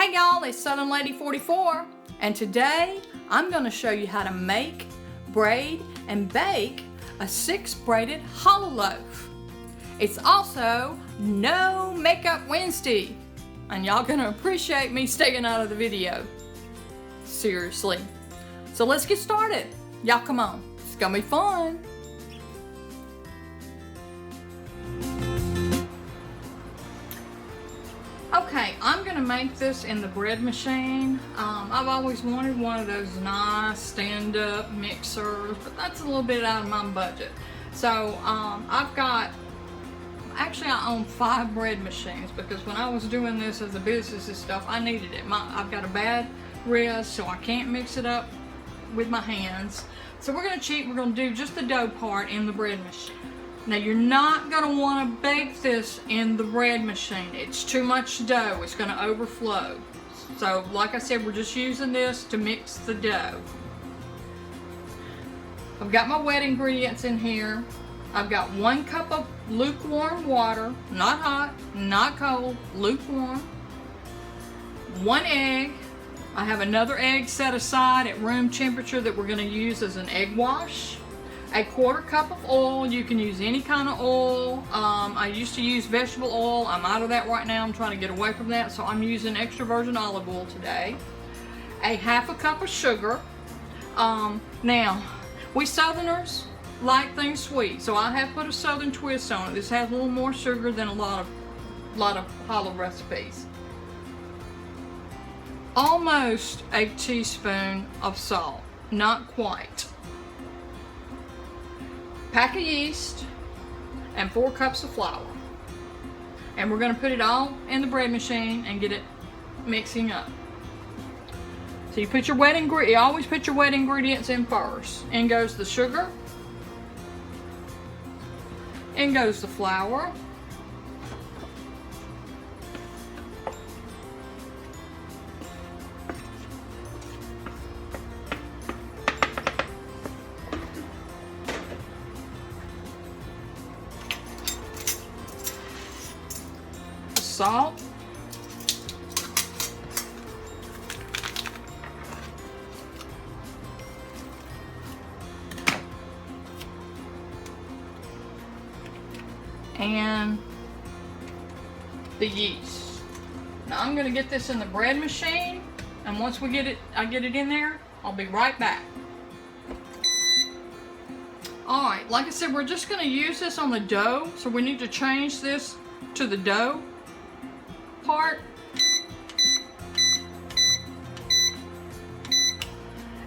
Hey y'all, it's Southern Lady 44, and today I'm going to show you how to make, braid, and bake a 6-braided hollow loaf. It's also No Makeup Wednesday, and y'all gonna appreciate me staying out of the video. Seriously. So let's get started. Y'all come on, it's gonna be fun. Okay, I'm gonna make this in the bread machine. I've always wanted one of those nice stand-up mixers, but that's a little bit out of my budget. So actually I own 5 bread machines because when I was doing this as a business and stuff, I needed it. I've got a bad wrist, so I can't mix it up with my hands. So we're gonna cheat, we're gonna do just the dough part in the bread machine. Now you're not going to want to bake this in the bread machine. It's too much dough. It's going to overflow. So like I said, we're just using this to mix the dough. I've got my wet ingredients in here. I've got 1 cup of lukewarm water. Not hot, not cold, lukewarm. 1 egg. I have another egg set aside at room temperature that we're going to use as an egg wash. 1/4 cup of oil. You can use any kind of oil. I used to use vegetable oil. I'm out of that right now. I'm trying to get away from that, so I'm using extra virgin olive oil today. 1/2 cup of sugar. Now, we Southerners like things sweet, so I have put a Southern twist on it. This has a little more sugar than a lot of hollow recipes. Almost a teaspoon of salt, not quite. Pack of yeast and 4 cups of flour, and we're going to put it all in the bread machine and get it mixing up. So you put your you always put your wet ingredients in first. In goes the sugar, in goes the flour, salt, and the yeast. Now I'm going to get this in the bread machine, and once I get it in there, I'll be right back. Alright, like I said, we're just going to use this on the dough, so we need to change this to the dough part.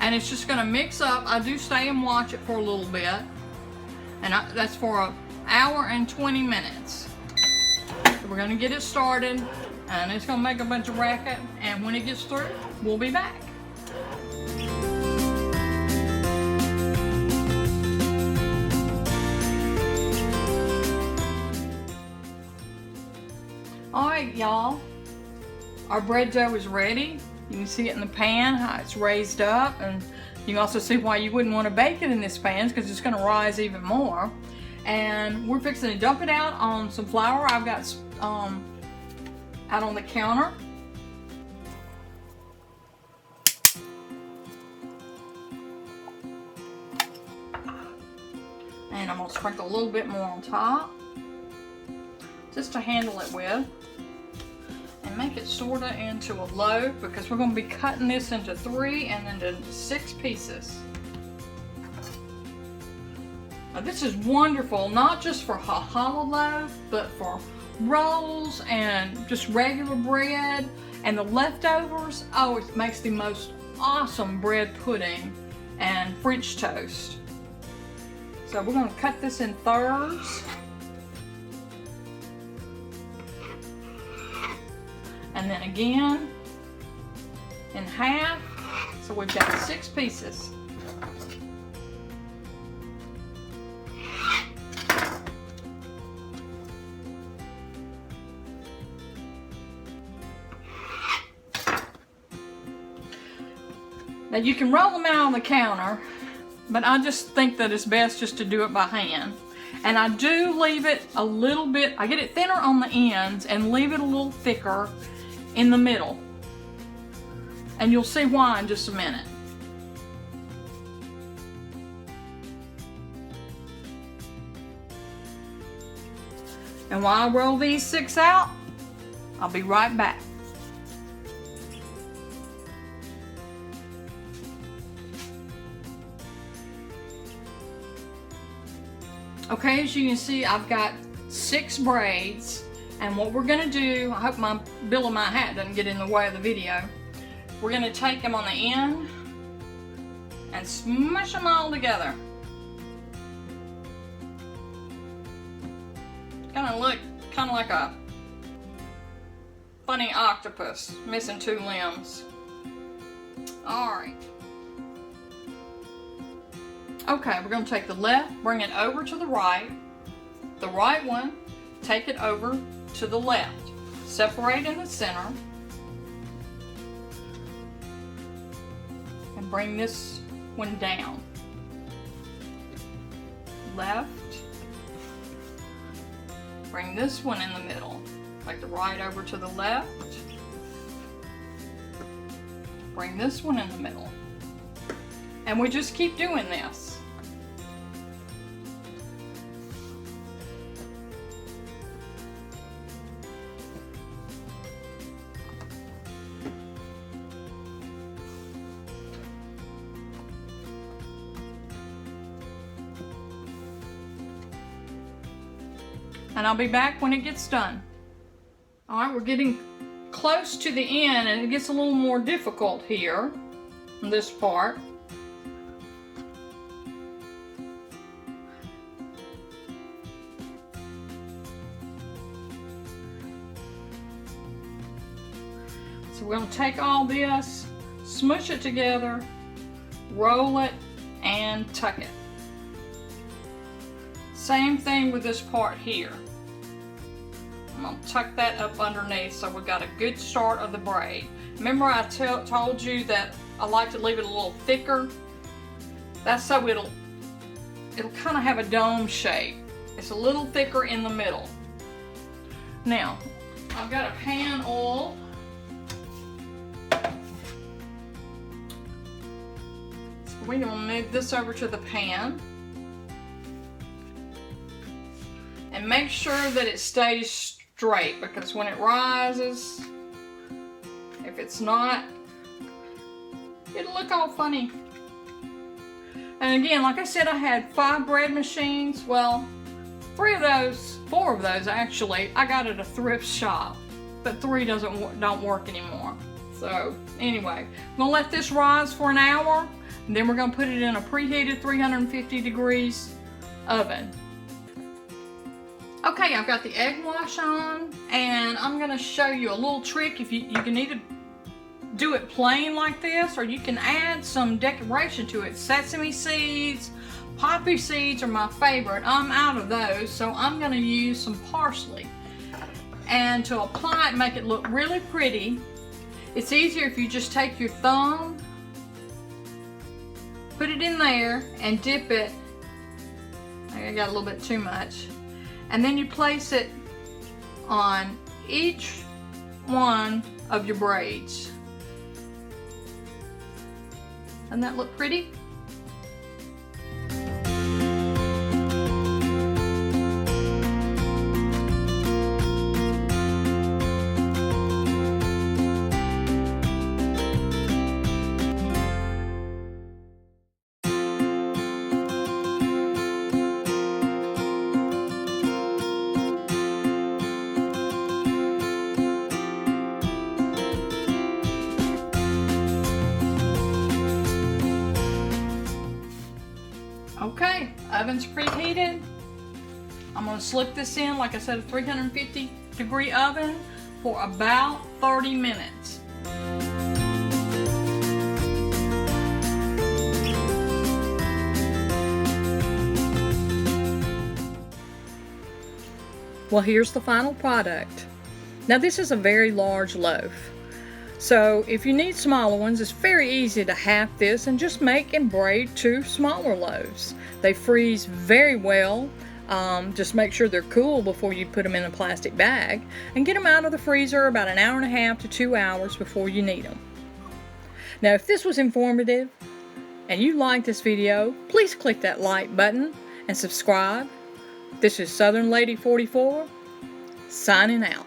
And it's just going to mix up. I do stay and watch it for a little bit, and that's for an hour and 20 minutes. So we're going to get it started, and it's going to make a bunch of racket, and when it gets through, we'll be back. Alright y'all, our bread dough is ready. You can see it in the pan, how it's raised up, and you can also see why you wouldn't want to bake it in this pan because it's going to rise even more. And we're fixing to dump it out on some flour I've got out on the counter. And I'm going to sprinkle a little bit more on top, just to handle it with, and make it sort of into a loaf because we're going to be cutting this into 3 and then into 6 pieces. Now this is wonderful, not just for a hollow loaf, but for rolls and just regular bread and the leftovers. Oh, it makes the most awesome bread pudding and French toast. So we're going to cut this in thirds. And then again in half, so we've got 6 pieces. Now you can roll them out on the counter, but I just think that it's best just to do it by hand. And I do leave it a little bit, I get it thinner on the ends and leave it a little thicker in the middle. And you'll see why in just a minute. And while I roll these 6 out, I'll be right back. Okay, as you can see, I've got 6 braids, and what we're gonna do, I hope my bill of my hat doesn't get in the way of the video. We're gonna take them on the end and smush them all together. Gonna look kind of like a funny octopus missing 2 limbs. Alright. Okay, we're going to take the left, bring it over to the right one, take it over to the left. Separate in the center. And bring this one down. Left. Bring this one in the middle. Take the right over to the left. Bring this one in the middle. And we just keep doing this. And I'll be back when it gets done. Alright, we're getting close to the end, and it gets a little more difficult here in this part. So we're going to take all this, smush it together, roll it, and tuck it. Same thing with this part here. I'm going to tuck that up underneath so we've got a good start of the braid. Remember I told you that I like to leave it a little thicker? That's so it'll kind of have a dome shape. It's a little thicker in the middle. Now, I've got a pan oil. So we're going to move this over to the pan. And make sure that it stays straight, because when it rises, if it's not, it'll look all funny. And again, like I said, I had 5 braid machines. Well, 4 of those actually, I got at a thrift shop, but 3 don't work anymore. So anyway, I'm gonna let this rise for an hour, and then we're gonna put it in a preheated 350 degrees oven. Okay, I've got the egg wash on, and I'm gonna show you a little trick. If you can either do it plain like this, or you can add some decoration to it. Sesame seeds, poppy seeds are my favorite. I'm out of those, so I'm gonna use some parsley. And to apply it and make it look really pretty, it's easier if you just take your thumb, put it in there, and dip it. I got a little bit too much. And then you place it on each one of your braids. Doesn't that look pretty? Okay, oven's preheated. I'm going to slip this in, like I said, a 350 degree oven for about 30 minutes. Well, here's the final product. Now this is a very large loaf. So if you need smaller ones, it's very easy to half this and just make and braid 2 smaller loaves. They freeze very well. Just make sure they're cool before you put them in a plastic bag, and get them out of the freezer about 1.5 to 2 hours before you need them. Now, if this was informative and you liked this video, please click that like button and subscribe. This is Southern Lady 44 signing out.